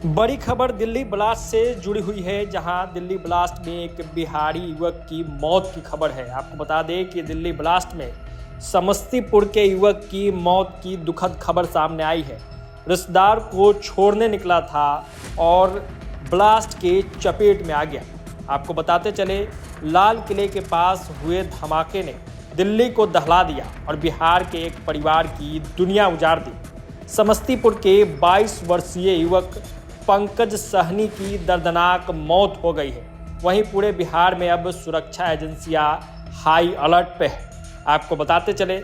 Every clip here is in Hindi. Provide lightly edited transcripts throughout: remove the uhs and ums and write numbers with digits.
बड़ी खबर दिल्ली ब्लास्ट से जुड़ी हुई है, जहां दिल्ली ब्लास्ट में एक बिहारी युवक की मौत की खबर है। आपको बता दें कि दिल्ली ब्लास्ट में समस्तीपुर के युवक की मौत की दुखद खबर सामने आई है। रिश्तेदार को छोड़ने निकला था और ब्लास्ट के चपेट में आ गया। आपको बताते चले, लाल किले के पास हुए धमाके ने दिल्ली को दहला दिया और बिहार के एक परिवार की दुनिया उजाड़ दी। समस्तीपुर के 22 वर्षीय युवक पंकज सहनी की दर्दनाक मौत हो गई है। वहीं पूरे बिहार में अब सुरक्षा एजेंसियां हाई अलर्ट पे है। आपको बताते चले,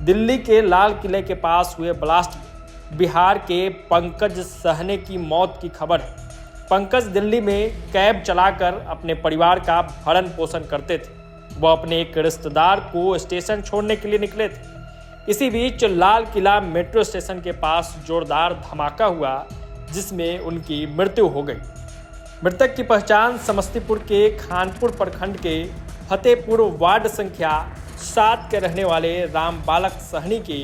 दिल्ली के लाल किले के पास हुए ब्लास्ट में बिहार के पंकज सहनी की मौत की खबर है। पंकज दिल्ली में कैब चलाकर अपने परिवार का भरण पोषण करते थे। वो अपने एक रिश्तेदार को स्टेशन छोड़ने के लिए निकले थे। इसी बीच लाल किला मेट्रो स्टेशन के पास जोरदार धमाका हुआ, जिसमें उनकी मृत्यु हो गई। मृतक की पहचान समस्तीपुर के खानपुर प्रखंड के फतेहपुर वार्ड संख्या 7 के रहने वाले राम बालक सहनी के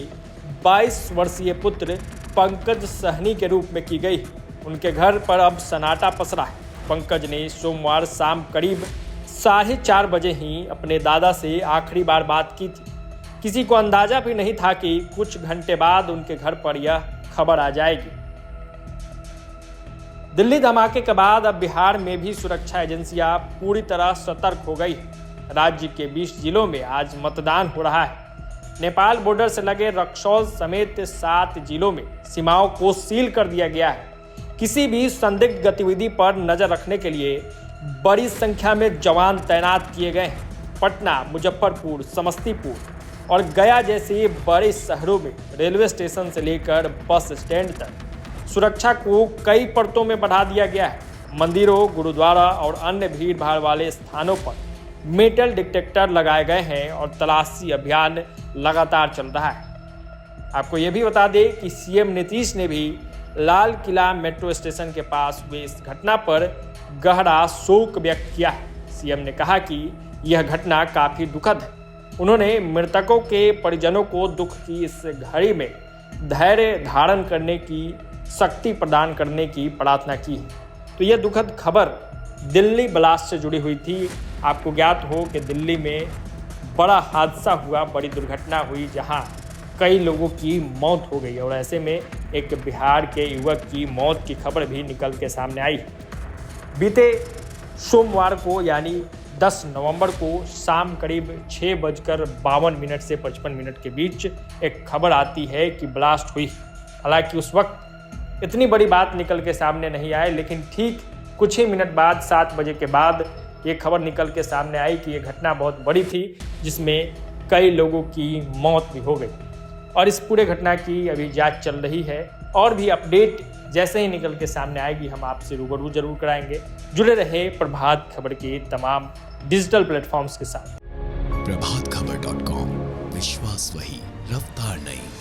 22 वर्षीय पुत्र पंकज सहनी के रूप में की गई। उनके घर पर अब सन्नाटा पसरा है। पंकज ने सोमवार शाम करीब 4:30 बजे ही अपने दादा से आखिरी बार बात की थी। किसी को अंदाजा भी नहीं था कि कुछ घंटे बाद उनके घर पर यह खबर आ जाएगी। दिल्ली धमाके के बाद अब बिहार में भी सुरक्षा एजेंसियां पूरी तरह सतर्क हो गई है। राज्य के 20 जिलों में आज मतदान हो रहा है। नेपाल बॉर्डर से लगे रक्सौल समेत 7 जिलों में सीमाओं को सील कर दिया गया है। किसी भी संदिग्ध गतिविधि पर नजर रखने के लिए बड़ी संख्या में जवान तैनात किए गए हैं। पटना, मुजफ्फरपुर, समस्तीपुर और गया जैसे बड़े शहरों में रेलवे स्टेशन से लेकर बस स्टैंड तक सुरक्षा को कई परतों में बढ़ा दिया गया है। मंदिरों, गुरुद्वारा और अन्य भीड़ भाड़ वाले स्थानों पर मेटल डिटेक्टर लगाए गए हैं और तलाशी अभियान लगातार चल रहा है। आपको यह भी बता दें कि सीएम नीतीश ने भी लाल किला मेट्रो स्टेशन के पास हुई इस घटना पर गहरा शोक व्यक्त किया है। सीएम ने कहा कि यह घटना काफी दुखद है। उन्होंने मृतकों के परिजनों को दुख की इस घड़ी में धैर्य धारण करने की शक्ति प्रदान करने की प्रार्थना की है। तो यह दुखद खबर दिल्ली ब्लास्ट से जुड़ी हुई थी। आपको ज्ञात हो कि दिल्ली में बड़ा हादसा हुआ, बड़ी दुर्घटना हुई, जहां कई लोगों की मौत हो गई और ऐसे में एक बिहार के युवक की मौत की खबर भी निकल के सामने आई। बीते सोमवार को यानी 10 नवंबर को शाम करीब 6:52 से 55 के बीच एक खबर आती है कि ब्लास्ट हुई। हालांकि उस वक्त इतनी बड़ी बात निकल के सामने नहीं आई, लेकिन ठीक कुछ ही मिनट बाद 7 बजे के बाद ये खबर निकल के सामने आई कि ये घटना बहुत बड़ी थी, जिसमें कई लोगों की मौत भी हो गई। और इस पूरे घटना की अभी जांच चल रही है और भी अपडेट जैसे ही निकल के सामने आएगी हम आपसे रूबरू जरूर कराएंगे। जुड़े रहे प्रभात खबर के तमाम डिजिटल प्लेटफॉर्म्स के साथ। प्रभातखबर.com, विश्वास वही, रफ्तार नहीं।